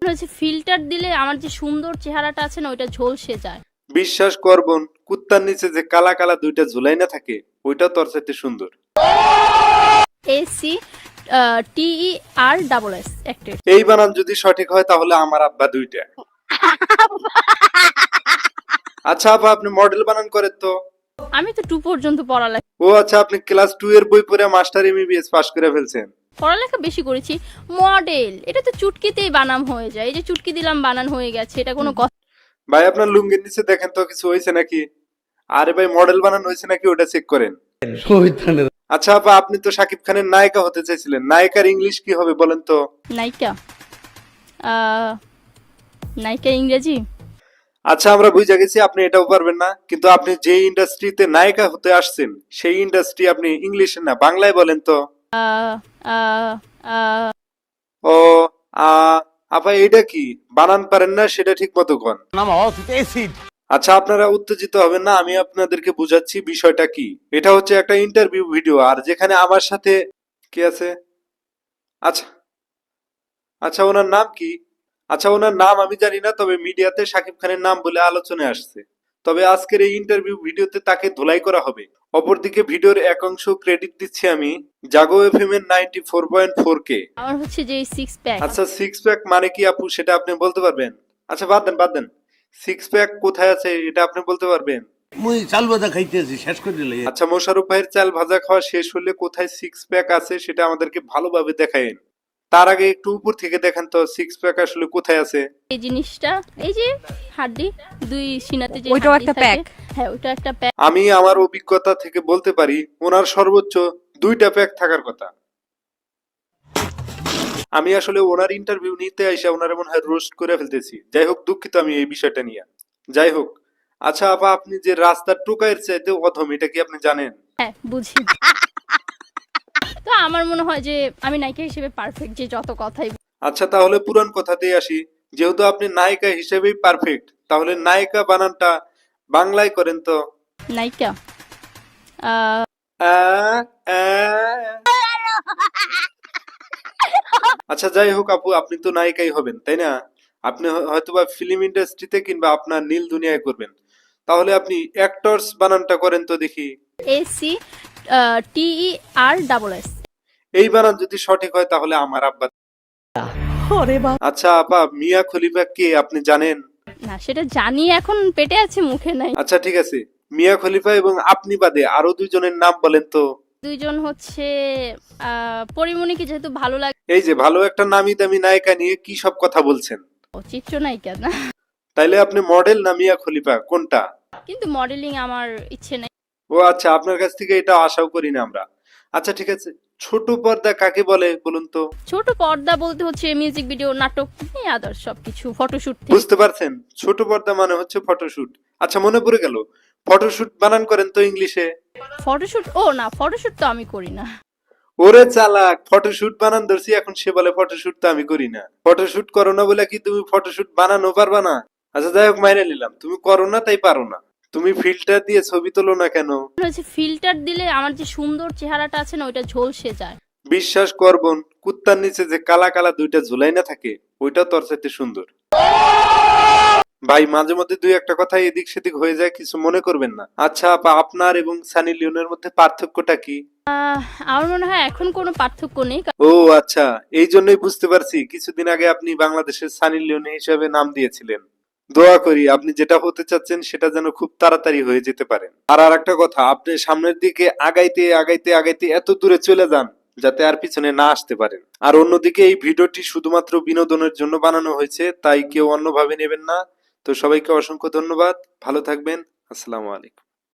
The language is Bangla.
হচ্ছে ফিল্টার দিলে আমার যে সুন্দর চেহারাটা আছে না ওইটা ঝলসে যায়। বিশ্বাস করবন, কুত্তার নিচে যে কালা কালা দুইটা ঝুলাই না থাকে ওইটা তোর চাইতে সুন্দর। ACTER acted. এই বানান যদি সঠিক হয় তাহলে আমার আব্বা দুইটা। আচ্ছা আপা, আপনি মডেল বানান করেন তো? আমি তো 2 পর্যন্ত পড়ালেখা ও আচ্ছা, আপনি ক্লাস 2 এর বই পড়ে মাস্টার এমবিবিএস পাস করে ফেলছেন। পড়ালেখা বেশি করেছি। মডেল এটা তো চুটকিতেই বানাম হয়ে যায়। এই যে চুটকি দিলাম বানান হয়ে গেছে, এটা কোনো কথা? ভাই আপনার লুঙ্গির নিচে দেখেন তো কিছু হয়েছে নাকি? আরে ভাই, মডেল বানানো হয়েছে নাকি ওটা চেক করেন। আচ্ছা আপা, আপনি তো শাকিব খানের নায়িকা হতে চাইছিলেন, নায়িকার ইংলিশ কি হবে বলেন তো? নায়িকা নায়িকা ইংরেজি। আচ্ছা আমরা বুঝে গেছি আপনি এটাও পারবেন না, কিন্তু আপনি যে ইন্ডাস্ট্রিতে নায়িকা হতে আসছেন সেই ইন্ডাস্ট্রি আপনি ইংলিশে না বাংলায় বলেন তো। আহ, আহ, আহ, ও আ আপা, এটা কি বানান পারেন না সেটা ঠিক মতো কোন। আচ্ছা আপনারা উত্তেজিত হবেন না, আমি আপনাদেরকে বুঝাচ্ছি বিষয়টা কি। এটা হচ্ছে একটা ইন্টারভিউ ভিডিও, আর যেখানে আমার সাথে কি আছে। আচ্ছা আচ্ছা, ওনার নাম কি? আচ্ছা ওনার নাম আমি জানি না, তবে মিডিয়াতে শাকিব খানের নাম বলে আলোচনায় আসছে। তবে আজকের এই ইন্টারভিউ ভিডিওতে তাকে ধোলাই করা হবে। অপরদিকে ভিডিওর এক অংশ ক্রেডিট দিচ্ছি আমি জাগো এফএম এর 94.4K। আমার হচ্ছে যে 6 প্যাক। আচ্ছা সিক্স প্যাক মানে কি আপু, সেটা আপনি বলতে পারবেন? আচ্ছা বাদ দেন বাদ দেন, সিক্স প্যাক কোথায় আছে এটা আপনি বলতে পারবেন? মুই চাল ভাজা খাইতেছি, শেষ করে দিলে। আচ্ছা মোশাররফ ভাইয়ের চাল ভাজা খাওয়া শেষ হলে কোথায় সিক্স প্যাক আছে সেটা আমাদেরকে ভালোভাবে দেখায়েন। তার আগে একটু উপর থেকে দেখান তো সিক্স প্যাক আসলে কোথায় আছে। এই জিনিসটা, এই যে হাড্ডি, 2 সিনাতে যে ওইটাও হাড্ডি একটা থাকে, প্যাক। হ্যাঁ ওইটা একটা প্যাক। আমি আমার অভিজ্ঞতা থেকে বলতে পারি ওনার সর্বোচ্চ 2টা প্যাক থাকার কথা। আমি আসলে ওনার ইন্টারভিউ নিতে আইসা ওনার মনে হয় রোস্ট করে ফেলতেছি। যাই হোক, দুঃখিত আমি এই বিষয়টা নিয়ে। যাই হোক, আচ্ছা আপা, আপনি যে রাস্তার টোকাইয়ের চাইতে অধম এটা কি আপনি জানেন? হ্যাঁ বুঝি। তো আমার মনে হয় যে আমি নায়িকা হিসেবে পারফেক্ট, যে যত কথাই। আচ্ছা তাহলে পুরান কথাতেই আসি, যেহেতু আপনি নায়িকা হিসেবেই পারফেক্ট, তাহলে নায়িকা বানানটা বাংলায় করেন তো। নায়িকা আহ, আ, আ। আচ্ছা যাই হোক আপু, আপনি তো নায়িকাই হবেন তাই না? আপনি হয়তোবা ফিল্ম ইন্ডাস্ট্রিতে কিংবা আপনার নীল দুনিয়ায় করবেন। তাহলে আপনি অ্যাক্টরস বানানটা করেন তো দেখি। ACTER। এই বানান যদি সঠিক হয় তাহলে আমার আব্বা। আচ্ছা আপা, মিয়া খলিফা কে আপনি জানেন? না সেটা জানি, এখন পেটে আছে মুখে নাই। আচ্ছা ঠিক আছে, মিয়া খলিফা এবং আপনি বাদে আরো দুইজনের নাম বলেন তো। দুইজন হচ্ছে পরিমণিকে যেহেতু ভালো লাগে। এই যে ভালো একটা নামি দামি নায়িকা নিয়ে কি সব কথা বলছেন। চিত্রনায়িকা না, তাইলে আপনি মডেল না মিয়া খলিফা কোনটা? কিন্তু মডেলিং আমার ইচ্ছে নাই। ও আচ্ছা, আপনার কাছ থেকে এটা আশাও করি না আমরা। আচ্ছা ঠিক আছে, ছোট পর্দা কাকে বলে বলুন তো? ছোট পর্দা বলতে হচ্ছে মিউজিক ভিডিও, নাটক, আদার্স সবকিছু, ফটোশুট। বুঝতে পারছেন, ছোট পর্দা মানে হচ্ছে ফটোশুট। আচ্ছা মনে পড়ে গেল, ফটোশুট বানান করেন তো ইংলিশে। ফটোশুট, ও না, ফটোশুট তো আমি করি না। ওরে চালাক, ফটোশুট বানান ধরছি এখন সে বলে ফটোশুট তো আমি করি না। ফটোশুট করো না বলে কি তুমি ফটোশুট বানানো পারবা না? আচ্ছা যাই হোক, মাইনে নিলাম তুমি করো না তাই পারো না। তুমি ফিল্টার দিয়ে ছবি তোলো না কেন? হচ্ছে ফিল্টার দিলে আমার যে সুন্দর চেহারাটা আছে না ওইটা ঝলসে যায়। বিশ্বাস করবন, কুত্তার নিচে যে কালা কালা দুইটা ঝুলাই না থাকে ওইটা তোর চাইতে সুন্দর। ভাই মাঝে মধ্যে দুই একটা কথা এদিক সেদিক হয়ে যায়, কিছু মনে করবেন না। আচ্ছা আপা, আপনার এবং সানি লিওনের মধ্যে পার্থক্যটা কি? আমার মনে হয় এখন কোনো পার্থক্য নেই। ও আচ্ছা, এই জন্যই বুঝতে পারছি কিছুদিন আগে আপনি বাংলাদেশের সানি লিওন হিসেবে নাম দিয়েছিলেন। দোয়া করি আপনি যেটা হতে চাচ্ছেন সেটা যেন খুব তাড়াতাড়ি হয়ে যেতে পারেন। আর একটা কথা, আপনি সামনের দিকে আগাইতে আগাইতে আগাইতে এত দূরে চলে যান যাতে আর পিছনে না আসতে পারেন। আর অন্যদিকে এই ভিডিওটি শুধুমাত্র বিনোদনের জন্য বানানো হয়েছে, তাই কেউ অন্যভাবে নেবেন না। তো সবাইকে অসংখ্য ধন্যবাদ, ভালো থাকবেন, আসসালামু আলাইকুম।